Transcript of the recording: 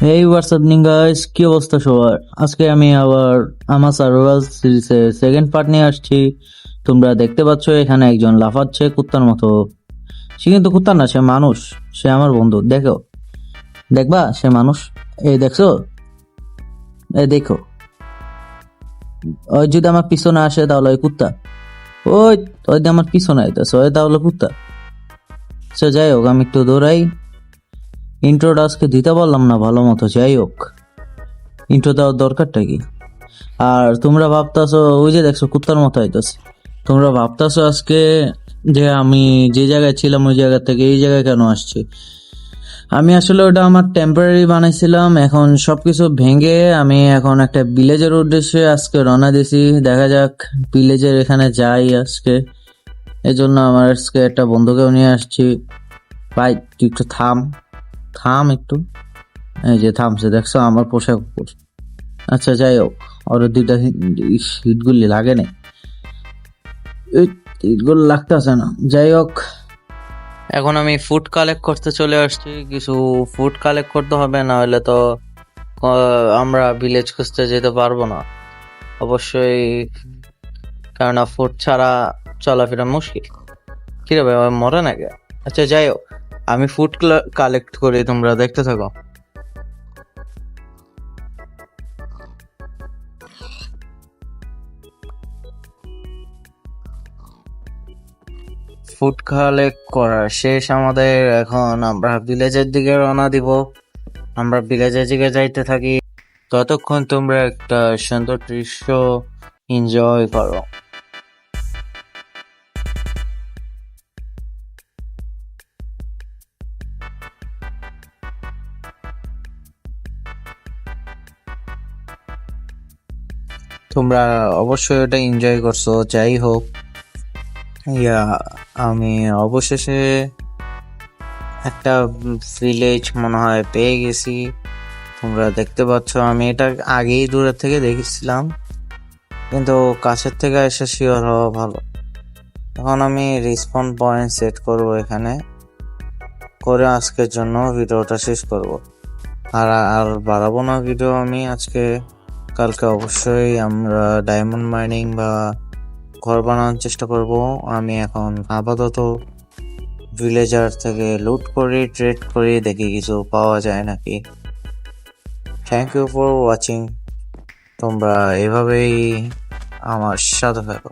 এই WhatsApp guys, কি অবস্থা সবার? আজকে আমি আবার আমার সার্ভাইভাল সিরিজের সেকেন্ড পার্ট নিয়ে আসছি। তোমরা দেখতে পাচ্ছ এখানে একজন লাফাচ্ছে কুত্তার মতো। সে কিন্তু কুত্তা না, সে মানুষ। সে আমার বন্ধু। দেখো, দেখবা সে মানুষ। এই দেখছো, এই দেখো, ওই যদি আমার পিছনে আসে তাহলে ওই কুত্তা। ওই ওই যে আমার পিছনে আইতেছে ওই তাহলে কুত্তা। সে যাই হোক, আমি একটু দৌড়াই। ইন্ট্রোটা আজকে দিতে পারলাম না ভালো মতো। যাই হোক, ইন্ট্রো দেওয়ার দরকারটা কি? আর তোমরা ভাবতাছো, ওই যে দেখছো কুত্তার মতো আইতাছে, তোমরা ভাবতাছো আজকে যে আমি যে জায়গায় ছিলাম ওই জায়গা থেকে এই জায়গায় কেন আসছি। আমি আসলে ওটা আমার টেম্পোরারি বানাইছিলাম। এখন সবকিছু ভেঙে আমি এখন একটা ভিলেজের উদ্দেশ্যে আজকে রওনা দিছি। দেখা যাক ভিলেজের এখানে যাই আজকে। এজন্য আমার আজকে একটা বন্ধুকেও নিয়ে আসছি। ভাই তুই একটু থাম, থাম একটু। এই যে থামছে, দেখছো আমার পোশাক উপর। আচ্ছা যাই হোক, ওর দুইটা হিটগুলি লাগে না, হিটগুলো লাগতেছে না। যাই হোক, এখন আমি ফুড কালেক্ট করতে চলে আসছি। কিছু ফুড কালেক্ট করতে হবে, না হলে তো আমরা ভিলেজ খুঁজতে যেতে পারবো না অবশ্যই, কারণ ফুড ছাড়া চলাফেরা মুশকিল। কিরে ভাই, মরে নাকি? আচ্ছা যাই হোক, আমি ফুড কালেক্ট করি, তোমরা দেখতে থাকো। ফুড কালেক্ট করা শেষ আমাদের। এখন আমরা ভিলেজের দিকে রওনা দিব। আমরা ভিলেজের দিকে যাইতে থাকি। ততক্ষণ তোমরা একটা সুন্দর দৃশ্য এনজয় করো। তোমরা অবশ্যই এটা এনজয় করছো। যাই হোক, ইয়া আমি অবশেষে একটা ভিলেজ মনে হয় পেয়ে গেছি। তোমরা দেখতে পাচ্ছ, আমি এটা আগেই দূরের থেকে দেখেছিলাম, কিন্তু কাছের থেকে এসে শিওর হওয়া ভালো। এখন আমি রিসপন পয়েন্ট সেট করব এখানে, করে আজকের জন্য ভিডিওটা শেষ করব। আর আর বাড়াবো না ভিডিও আমি আজকে। কালকে অবশ্যই আমরা ডায়মন্ড মাইনিং বা ঘর বানানোর চেষ্টা করব। আমি এখন আপাতত ভিলেজার থেকে লুট করি, ট্রেড করি, দেখি কিছু পাওয়া যায় নাকি। Thank you for watching. তোমরা এভাবেই আমার সাথে থাকো।